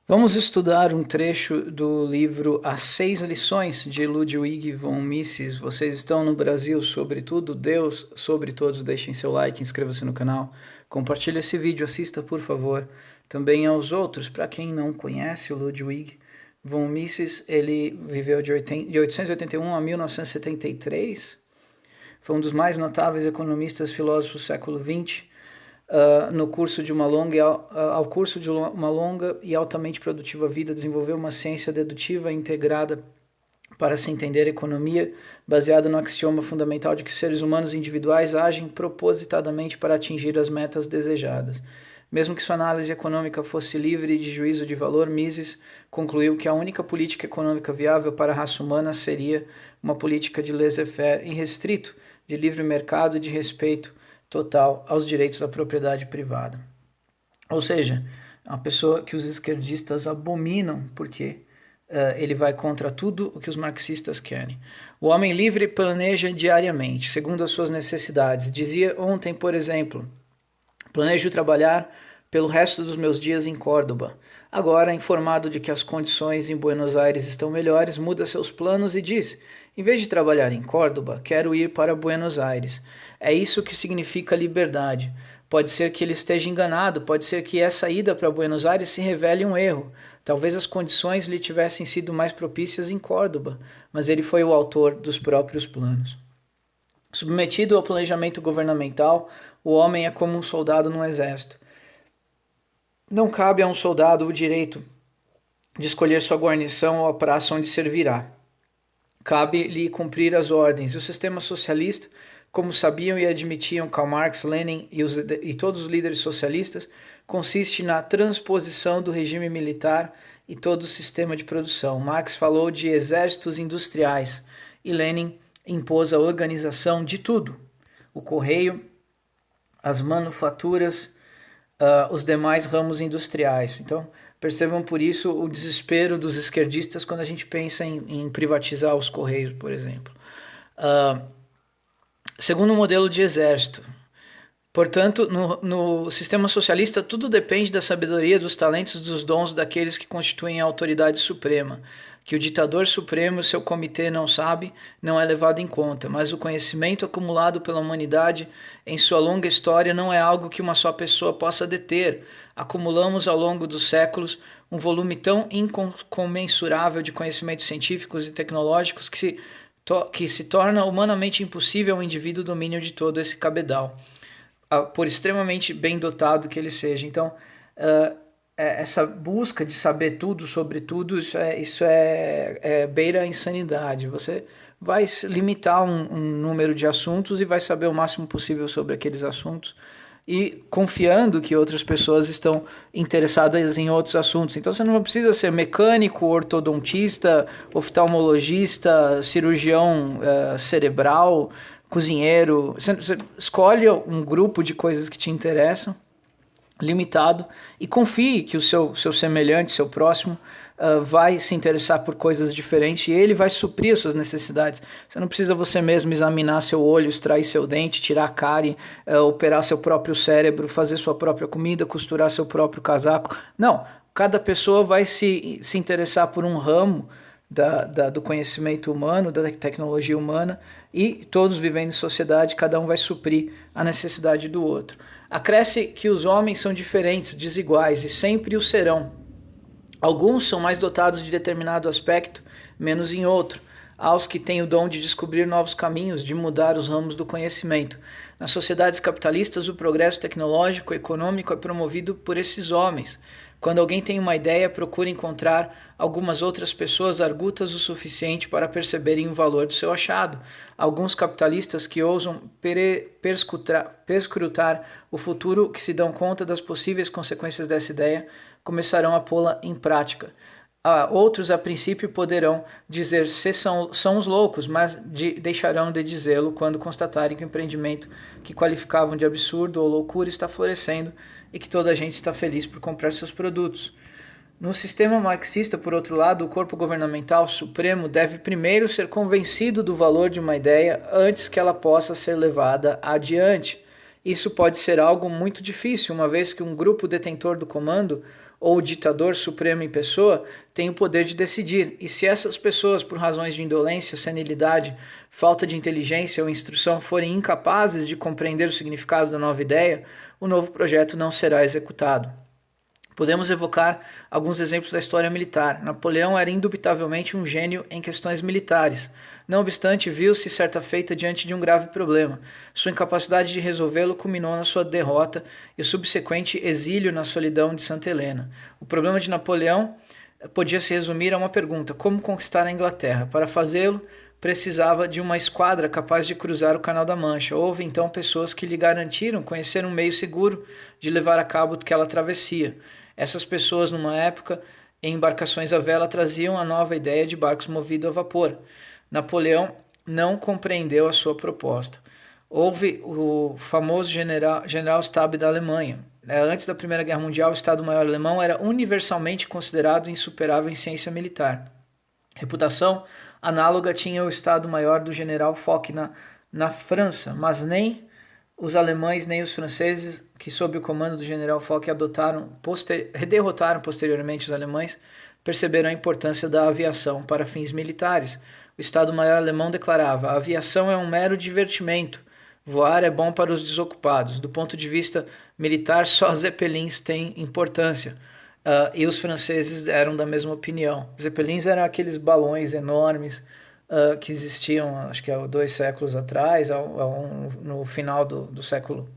Vamos estudar um trecho do livro As Seis Lições de Ludwig von Mises. Vocês estão no Brasil, sobretudo Deus, sobre todos. Deixem seu like, inscreva-se no canal, compartilhe esse vídeo, assista por favor também aos outros. Para quem não conhece o Ludwig von Mises, ele viveu de 881 a 1973, foi um dos mais notáveis economistas filósofos do século XX. Ao curso de uma longa e altamente produtiva vida, desenvolveu uma ciência dedutiva integrada para se entender a economia, baseada no axioma fundamental de que seres humanos individuais agem propositadamente para atingir as metas desejadas. Mesmo que sua análise econômica fosse livre de juízo de valor, Mises concluiu que a única política econômica viável para a raça humana seria uma política de laissez-faire irrestrito, de livre mercado e de respeito total aos direitos da propriedade privada. Ou seja, é uma pessoa que os esquerdistas abominam, porque ele vai contra tudo o que os marxistas querem. O homem livre planeja diariamente, segundo as suas necessidades. Dizia ontem, por exemplo, planejo trabalhar pelo resto dos meus dias em Córdoba. Agora, informado de que as condições em Buenos Aires estão melhores, muda seus planos e diz: em vez de trabalhar em Córdoba, quero ir para Buenos Aires. É isso que significa liberdade. Pode ser que ele esteja enganado, pode ser que essa ida para Buenos Aires se revele um erro. Talvez as condições lhe tivessem sido mais propícias em Córdoba, mas ele foi o autor dos próprios planos. Submetido ao planejamento governamental, o homem é como um soldado no exército. Não cabe a um soldado o direito de escolher sua guarnição ou a praça onde servirá. Cabe-lhe cumprir as ordens. E o sistema socialista, como sabiam e admitiam Karl Marx, Lenin e todos os líderes socialistas, consiste na transposição do regime militar e todo o sistema de produção. Marx falou de exércitos industriais e Lenin impôs a organização de tudo: o correio, as manufaturas, os demais ramos industriais. Então, percebam por isso o desespero dos esquerdistas quando a gente pensa em privatizar os Correios, por exemplo. Segundo o modelo de exército, portanto, no sistema socialista, tudo depende da sabedoria, dos talentos, dos dons daqueles que constituem a autoridade suprema. Que o ditador supremo e seu comitê não sabe, não é levado em conta, mas o conhecimento acumulado pela humanidade em sua longa história não é algo que uma só pessoa possa deter. Acumulamos ao longo dos séculos um volume tão incomensurável de conhecimentos científicos e tecnológicos que se torna humanamente impossível ao indivíduo o domínio de todo esse cabedal, por extremamente bem dotado que ele seja. Então, essa busca de saber tudo sobre tudo, isso beira a insanidade. Você vai limitar um número de assuntos e vai saber o máximo possível sobre aqueles assuntos e confiando que outras pessoas estão interessadas em outros assuntos. Então você não precisa ser mecânico, ortodontista, oftalmologista, cirurgião cerebral, cozinheiro. Você escolhe um grupo de coisas que te interessam, limitado, e confie que o seu semelhante, seu próximo, vai se interessar por coisas diferentes e ele vai suprir as suas necessidades. Você não precisa você mesmo examinar seu olho, extrair seu dente, tirar a cárie, operar seu próprio cérebro, fazer sua própria comida, costurar seu próprio casaco. Não, cada pessoa vai se interessar por um ramo do conhecimento humano, da tecnologia humana, e todos vivendo em sociedade, cada um vai suprir a necessidade do outro. Acresce que os homens são diferentes, desiguais e sempre o serão. Alguns são mais dotados de determinado aspecto, menos em outro. Há os que têm o dom de descobrir novos caminhos, de mudar os ramos do conhecimento. Nas sociedades capitalistas, o progresso tecnológico e econômico é promovido por esses homens. Quando alguém tem uma ideia, procura encontrar algumas outras pessoas argutas o suficiente para perceberem o valor do seu achado. Alguns capitalistas que ousam perscrutar o futuro, que se dão conta das possíveis consequências dessa ideia, começarão a pô-la em prática. Outros, a princípio, poderão dizer se são os loucos, mas deixarão de dizê-lo quando constatarem que o empreendimento que qualificavam de absurdo ou loucura está florescendo e que toda a gente está feliz por comprar seus produtos. No sistema marxista, por outro lado, o corpo governamental supremo deve primeiro ser convencido do valor de uma ideia antes que ela possa ser levada adiante. Isso pode ser algo muito difícil, uma vez que um grupo detentor do comando ou o ditador supremo em pessoa tem o poder de decidir. E se essas pessoas, por razões de indolência, senilidade, falta de inteligência ou instrução, forem incapazes de compreender o significado da nova ideia, o novo projeto não será executado. Podemos evocar alguns exemplos da história militar. Napoleão era indubitavelmente um gênio em questões militares. Não obstante, viu-se certa feita diante de um grave problema. Sua incapacidade de resolvê-lo culminou na sua derrota e o subsequente exílio na solidão de Santa Helena. O problema de Napoleão podia se resumir a uma pergunta: como conquistar a Inglaterra? Para fazê-lo, precisava de uma esquadra capaz de cruzar o Canal da Mancha. Houve então pessoas que lhe garantiram conhecer um meio seguro de levar a cabo aquela travessia. Essas pessoas, numa época, em embarcações à vela, traziam a nova ideia de barcos movidos a vapor. Napoleão não compreendeu a sua proposta. Houve o famoso Generalstab da Alemanha. Antes da Primeira Guerra Mundial, o Estado-Maior alemão era universalmente considerado insuperável em ciência militar. Reputação análoga tinha o Estado-Maior do General Foch na França, mas nem os alemães nem os franceses, que sob o comando do general Foch derrotaram posteriormente os alemães, perceberam a importância da aviação para fins militares. O Estado-Maior alemão declarava: a aviação é um mero divertimento, voar é bom para os desocupados. Do ponto de vista militar, só zeppelins têm importância. E os franceses eram da mesma opinião. Zeppelins eram aqueles balões enormes que existiam, acho que há 2 séculos atrás, no final do século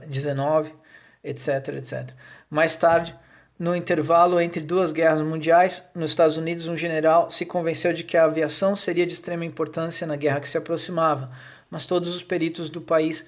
XIX, etc, etc. Mais tarde, no intervalo entre 2 guerras mundiais, nos Estados Unidos, um general se convenceu de que a aviação seria de extrema importância na guerra que se aproximava, mas todos os peritos do país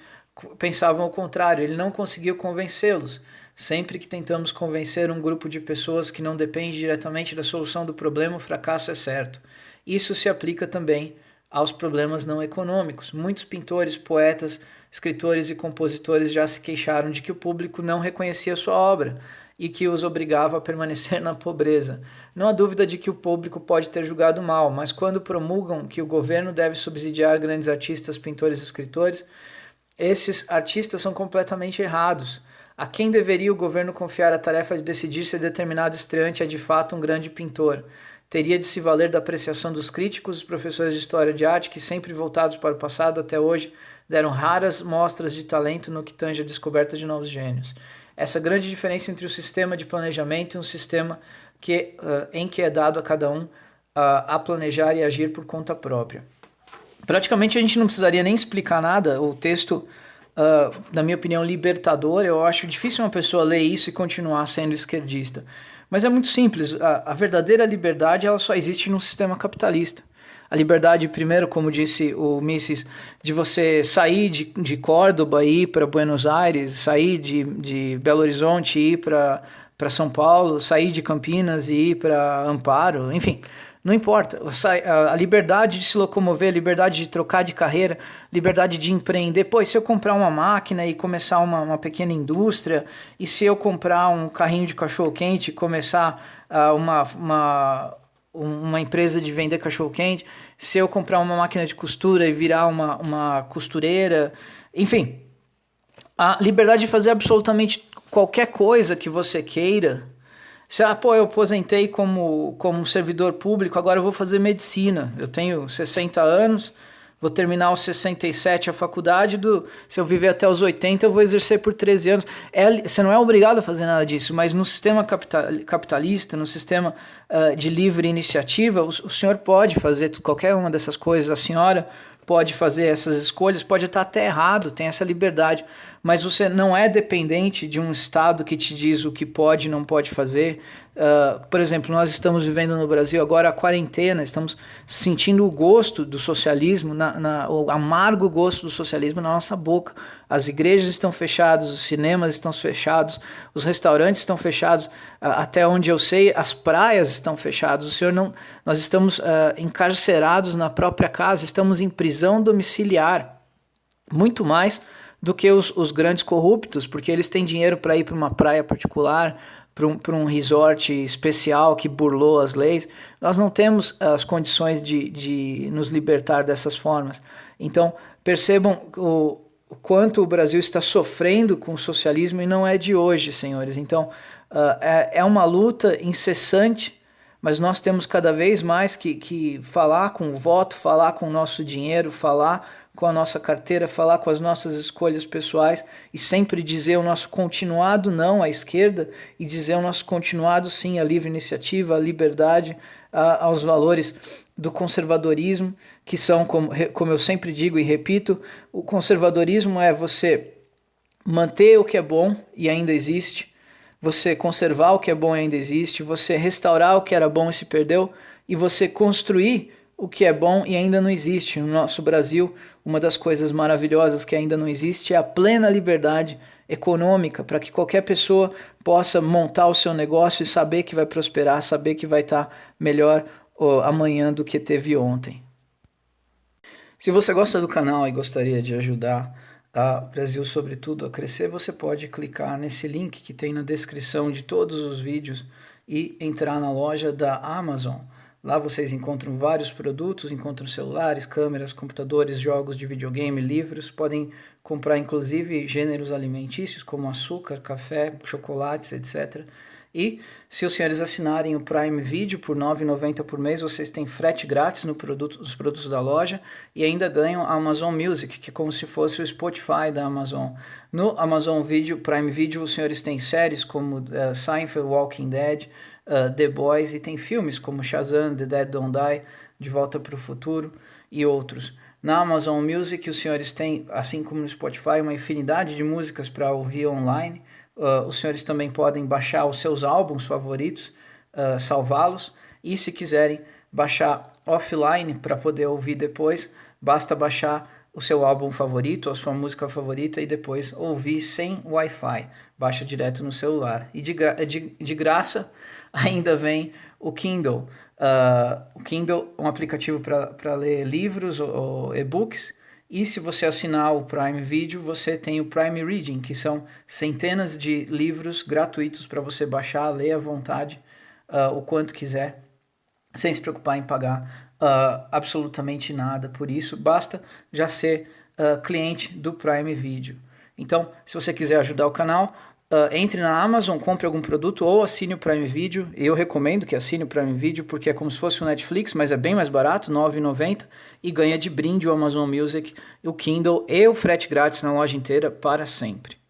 pensavam o contrário. Ele não conseguiu convencê-los. Sempre que tentamos convencer um grupo de pessoas que não depende diretamente da solução do problema, o fracasso é certo. Isso se aplica também aos problemas não econômicos. Muitos pintores, poetas, escritores e compositores já se queixaram de que o público não reconhecia sua obra e que os obrigava a permanecer na pobreza. Não há dúvida de que o público pode ter julgado mal, mas quando promulgam que o governo deve subsidiar grandes artistas, pintores e escritores, esses artistas são completamente errados. A quem deveria o governo confiar a tarefa de decidir se determinado estreante é de fato um grande pintor? Teria de se valer da apreciação dos críticos, dos professores de história de arte, que sempre voltados para o passado até hoje, deram raras mostras de talento no que tange a descoberta de novos gênios. Essa grande diferença entre o sistema de planejamento e um sistema em que é dado a cada um a planejar e agir por conta própria. Praticamente a gente não precisaria nem explicar nada. O texto, na minha opinião, libertador. Eu acho difícil uma pessoa ler isso e continuar sendo esquerdista. Mas é muito simples. A verdadeira liberdade ela só existe num sistema capitalista. A liberdade, primeiro, como disse o Mises, de você sair de Córdoba e ir para Buenos Aires, sair de Belo Horizonte e ir para São Paulo, sair de Campinas e ir para Amparo, enfim, não importa. A liberdade de se locomover, a liberdade de trocar de carreira, liberdade de empreender. Pô, e se eu comprar uma máquina e começar uma pequena indústria, e se eu comprar um carrinho de cachorro-quente e começar uma empresa de vender cachorro-quente, se eu comprar uma máquina de costura e virar uma costureira, enfim, a liberdade de fazer absolutamente qualquer coisa que você queira. Se, eu aposentei como servidor público, agora eu vou fazer medicina, eu tenho 60 anos, vou terminar aos 67 a faculdade, se eu viver até os 80 eu vou exercer por 13 anos. Você não é obrigado a fazer nada disso, mas no sistema capitalista, no sistema de livre iniciativa, o senhor pode fazer qualquer uma dessas coisas, a senhora pode fazer essas escolhas, pode estar até errado, tem essa liberdade, mas você não é dependente de um Estado que te diz o que pode e não pode fazer. Por exemplo, nós estamos vivendo no Brasil agora a quarentena, estamos sentindo o gosto do socialismo, o amargo gosto do socialismo na nossa boca. As igrejas estão fechadas, os cinemas estão fechados, os restaurantes estão fechados, até onde eu sei, as praias estão fechadas. Nós estamos encarcerados na própria casa, estamos em prisão domiciliar, muito mais do que os grandes corruptos, porque eles têm dinheiro para ir para uma praia particular, para um resort especial que burlou as leis. Nós não temos as condições de nos libertar dessas formas. Então, percebam o quanto o Brasil está sofrendo com o socialismo e não é de hoje, senhores. Então, é uma luta incessante, mas nós temos cada vez mais que falar com o voto, falar com o nosso dinheiro, falar com a nossa carteira, falar com as nossas escolhas pessoais e sempre dizer o nosso continuado não à esquerda e dizer o nosso continuado sim à livre iniciativa, à liberdade, aos valores do conservadorismo, que são, como eu sempre digo e repito, o conservadorismo é você manter o que é bom e ainda existe, você conservar o que é bom e ainda existe, você restaurar o que era bom e se perdeu, e você construir o que é bom e ainda não existe. No nosso Brasil, uma das coisas maravilhosas que ainda não existe é a plena liberdade econômica, para que qualquer pessoa possa montar o seu negócio e saber que vai prosperar, saber que vai estar melhor amanhã do que teve ontem. Se você gosta do canal e gostaria de ajudar o Brasil, sobretudo, a crescer, você pode clicar nesse link que tem na descrição de todos os vídeos e entrar na loja da Amazon. Lá vocês encontram vários produtos, encontram celulares, câmeras, computadores, jogos de videogame, livros, podem comprar inclusive gêneros alimentícios como açúcar, café, chocolates, etc. E se os senhores assinarem o Prime Video por R$ 9,90 por mês, vocês têm frete grátis nos produtos da loja e ainda ganham a Amazon Music, que é como se fosse o Spotify da Amazon. No Amazon Video, Prime Video, os senhores têm séries como Seinfeld, Walking Dead, The Boys, e tem filmes como Shazam, The Dead Don't Die, De Volta para o Futuro e outros. Na Amazon Music, os senhores têm, assim como no Spotify, uma infinidade de músicas para ouvir online. Os senhores também podem baixar os seus álbuns favoritos, salvá-los, e se quiserem baixar offline para poder ouvir depois, basta baixar o seu álbum favorito, a sua música favorita, e depois ouvir sem Wi-Fi, baixa direto no celular. E de graça ainda vem o Kindle. O Kindle é um aplicativo para ler livros ou e-books, e se você assinar o Prime Video, você tem o Prime Reading, que são centenas de livros gratuitos para você baixar, ler à vontade, o quanto quiser, sem se preocupar em pagar absolutamente nada por isso. Basta já ser cliente do Prime Video. Então, se você quiser ajudar o canal, entre na Amazon, compre algum produto ou assine o Prime Video. Eu recomendo que assine o Prime Video porque é como se fosse o Netflix, mas é bem mais barato, R$ 9,90, e ganha de brinde o Amazon Music, o Kindle e o frete grátis na loja inteira para sempre.